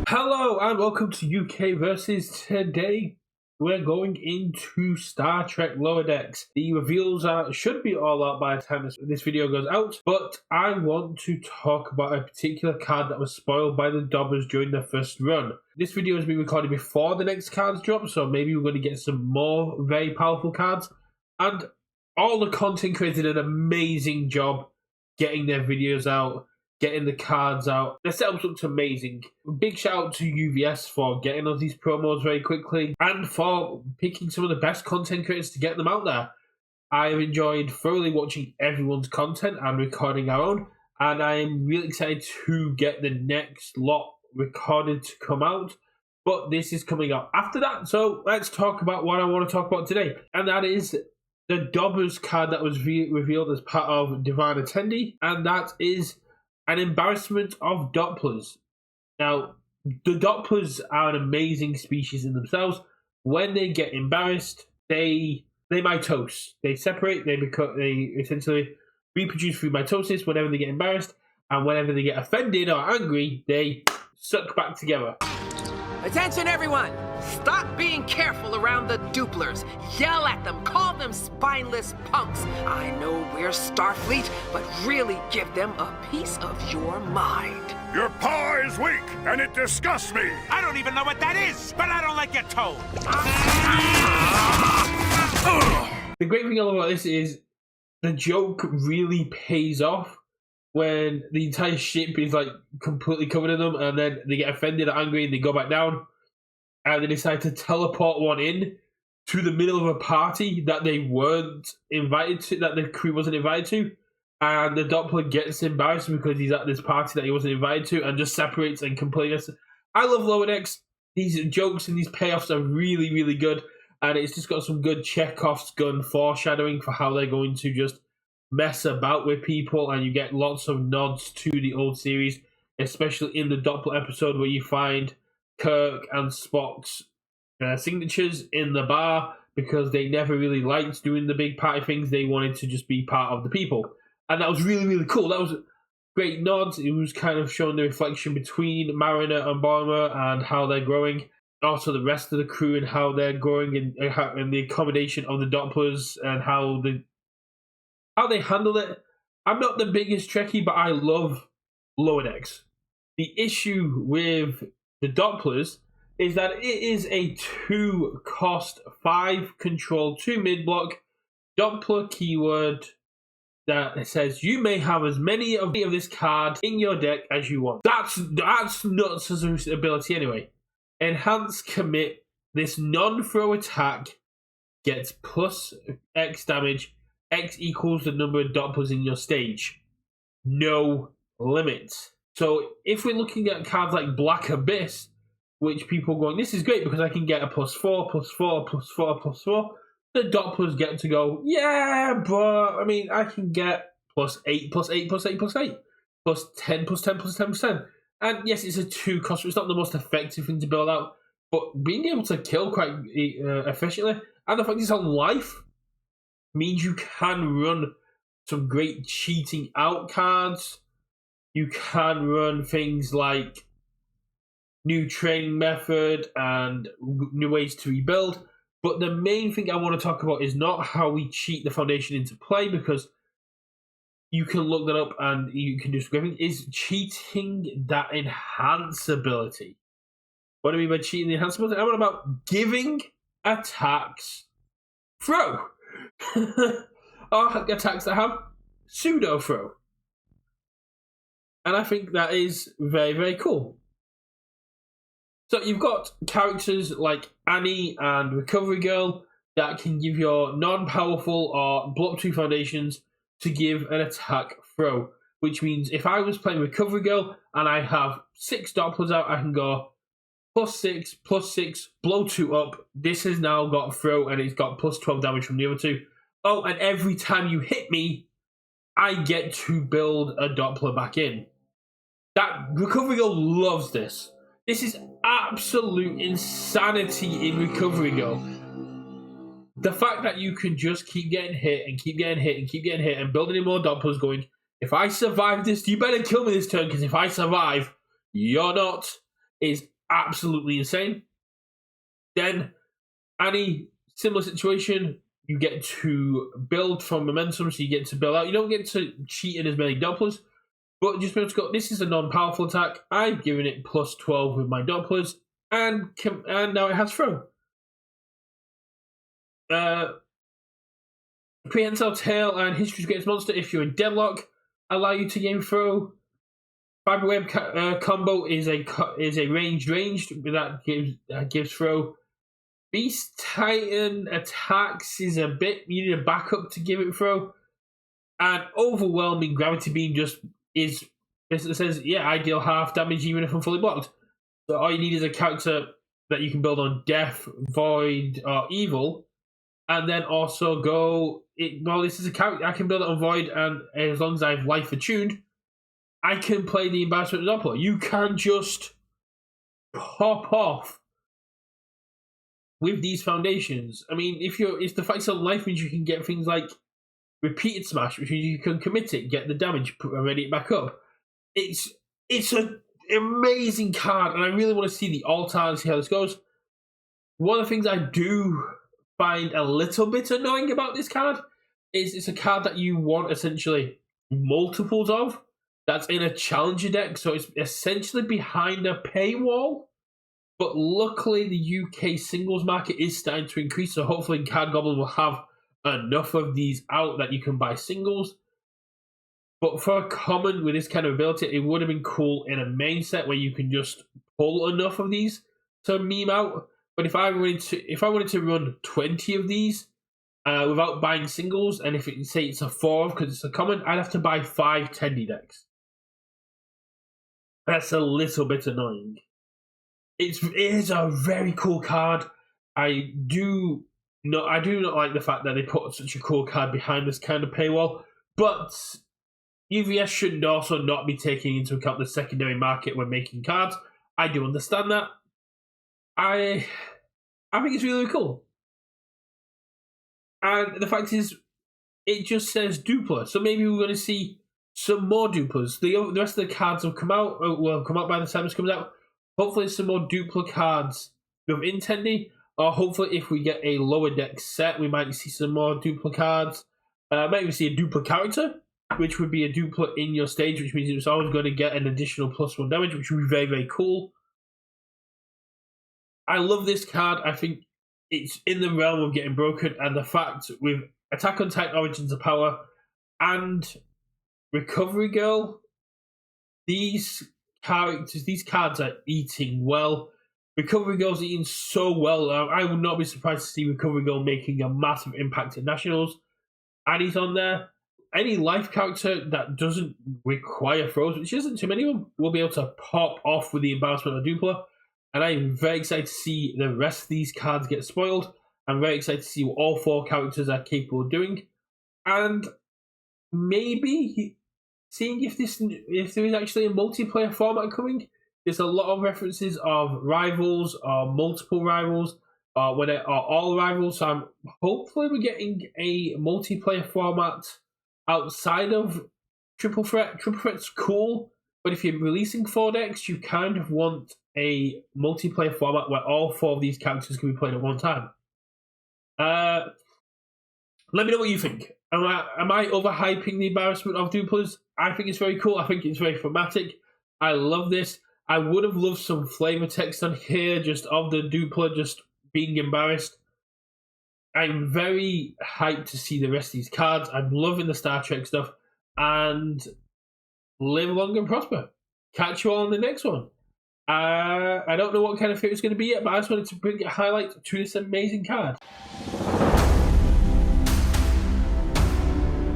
Hello and welcome to UK versus. Today we're going into Star Trek Lower Decks. The reveals should be all out by the time this video goes out, but I want to talk about a particular card that was spoiled by the Dooplers during their first run. This video has been recorded before the next cards drop, so maybe we're going to get some more very powerful cards. And all the content creators did an amazing job getting their videos out, getting the cards out. The setups looked amazing. Big shout out to UVS for getting us these promos very quickly and for picking some of the best content creators to get them out there. I have enjoyed thoroughly watching everyone's content and recording our own, and I am really excited to get the next lot recorded to come out. But this is coming up after that, so let's talk about what I want to talk about today, and that is the Dooplers card that was revealed as part of Divine Attendee, and that is an embarrassment of Dooplers. Now, the Dooplers are an amazing species in themselves. When they get embarrassed, they mitose. They separate. They essentially reproduce through mitosis whenever they get embarrassed, and whenever they get offended or angry, they suck back together. Attention, everyone! Stop being careful around the Dooplers. Yell at them. Call them spineless punks. I know we're Starfleet, but really give them a piece of your mind. Your paw is weak, and it disgusts me. I don't even know what that is, but I don't like your tone. The great thing I love about this is the joke really pays off when the entire ship is like completely covered in them, and then they get offended or angry and they go back down, and they decide to teleport one in to the middle of a party that they weren't invited to, that the crew wasn't invited to, and the Doppler gets embarrassed because he's at this party that he wasn't invited to and just separates and completely. I love Lower Decks. These jokes and these payoffs are really, really good, and it's just got some good Chekhov's gun foreshadowing for how they're going to just mess about with people, and you get lots of nods to the old series, especially in the Doppler episode where you find Kirk and Spock's signatures in the bar because they never really liked doing the big party things. They wanted to just be part of the people, and that was really, really cool. That was great nods. It was kind of showing the reflection between Mariner and Ballmer and how they're growing. Also, the rest of the crew and how they're growing, and the accommodation of the Dopplers and how they handle it. I'm not the biggest Trekkie, but I love Lower Decks. The issue with the Dopplers is that it is a 2-cost, 5-control, 2 mid-block Doppler keyword that says you may have as many of this card in your deck as you want. That's nuts as an ability anyway. Enhance commit. This non-throw attack gets plus X damage. X equals the number of Dopplers in your stage. No limit. So if we're looking at cards like Black Abyss, which people are going, this is great because I can get a +4, +4, +4, +4. The Dopplers get to go, yeah, but I mean, I can get +8, +8, +8, +8, +10, +10, +10, +10. And yes, it's a 2-cost, so it's not the most effective thing to build out, but being able to kill quite efficiently, and the fact it's on life, means you can run some great cheating out cards. You can run things like new training method and new ways to rebuild. But the main thing I want to talk about is not how we cheat the Foundation into play, because you can look that up and you can do scripting, is cheating that enhance ability. What do I mean by cheating the enhance ability? I'm about giving attacks throw. Or attacks that have pseudo throw. And I think that is very, very cool. So you've got characters like Annie and Recovery Girl that can give your non-powerful or block 2 foundations to give an attack throw. Which means if I was playing Recovery Girl and I have 6 Dopplers out, I can go +6, +6, blow 2 up. This has now got throw and it's got +12 damage from the other 2. Oh, and every time you hit me, I get to build a Doppler back in. That Recovery Girl loves this. This is absolute insanity in Recovery Girl. The fact that you can just keep getting hit and keep getting hit and keep getting hit and building in more Dopplers going, if I survive this, you better kill me this turn, because if I survive, you're not, is absolutely insane. Then, any similar situation, you get to build from momentum, so you get to build out. You don't get to cheat in as many Dooplers, but just be able to go, this is a non-powerful attack. I've given it plus 12 with my Dooplers, and now it has throw. Prehensile Tail and History's Greatest Monster, if you're in deadlock, allow you to gain throw. Fiberweb combo is a ranged, that gives throw. Beast Titan attacks is a bit, you need a backup to give it throw. And Overwhelming Gravity Beam just is, it says, yeah, I deal half damage even if I'm fully blocked. So all you need is a character that you can build on Death, Void, or Evil. And then also go, this is a character, I can build it on Void, and as long as I have Life Attuned, I can play the Embarrassment Doppler. You can just pop off with these foundations. I mean, if the fight's on life means you can get things like Repeated Smash, which means you can commit it, get the damage, ready it back up. It's an amazing card, and I really want to see the alt-art and see how this goes. One of the things I do find a little bit annoying about this card is it's a card that you want essentially multiples of. That's in a challenger deck, so it's essentially behind a paywall. But luckily, the UK singles market is starting to increase, so hopefully Card Goblin will have enough of these out that you can buy singles. But for a common with this kind of ability, it would have been cool in a main set where you can just pull enough of these to meme out. But if I wanted to run 20 of these without buying singles, and if say it's a 4 because it's a common, I'd have to buy 5 Tendy decks. That's a little bit annoying. It is a very cool card. I do not like the fact that they put such a cool card behind this kind of paywall, but UVS should also not be taking into account the secondary market when making cards. I do understand that. I think it's really, really cool. And the fact is, it just says Doopler, so maybe we're going to see some more Dooplers. The rest of the cards will come out by the time this comes out. Hopefully some more Doopler cards within Tendy, or hopefully if we get a lower deck set, we might see some more Doopler cards. Maybe see a Doopler character, which would be a Doopler in your stage, which means it's always going to get an additional +1 damage, which would be very, very cool. I love this card. I think it's in the realm of getting broken, and the fact with Attack on Titan Origins of Power and Recovery Girl, these cards are eating well. Recovery Girl's eating so well. I would not be surprised to see Recovery Girl making a massive impact in Nationals. And he's on there. Any life character that doesn't require throws, which isn't too many of them, will be able to pop off with the Embarrassment of Doopler. And I'm very excited to see the rest of these cards get spoiled. I'm very excited to see what all 4 characters are capable of doing. And maybe seeing if there is actually a multiplayer format coming. There's a lot of references of rivals or multiple rivals or all rivals. So hopefully we're getting a multiplayer format outside of Triple Threat. Triple Threat's cool, but if you're releasing 4 decks, you kind of want a multiplayer format where all 4 of these characters can be played at one time. Let me know what you think. Am I overhyping the Embarrassment of Dooplers? I think it's very cool. I think it's very thematic. I love this. I would have loved some flavor text on here, just of the Doopler just being embarrassed. I'm very hyped to see the rest of these cards. I'm loving the Star Trek stuff. And live long and prosper. Catch you all in the next one. I don't know what kind of figure it's going to be yet, but I just wanted to bring a highlight to this amazing card.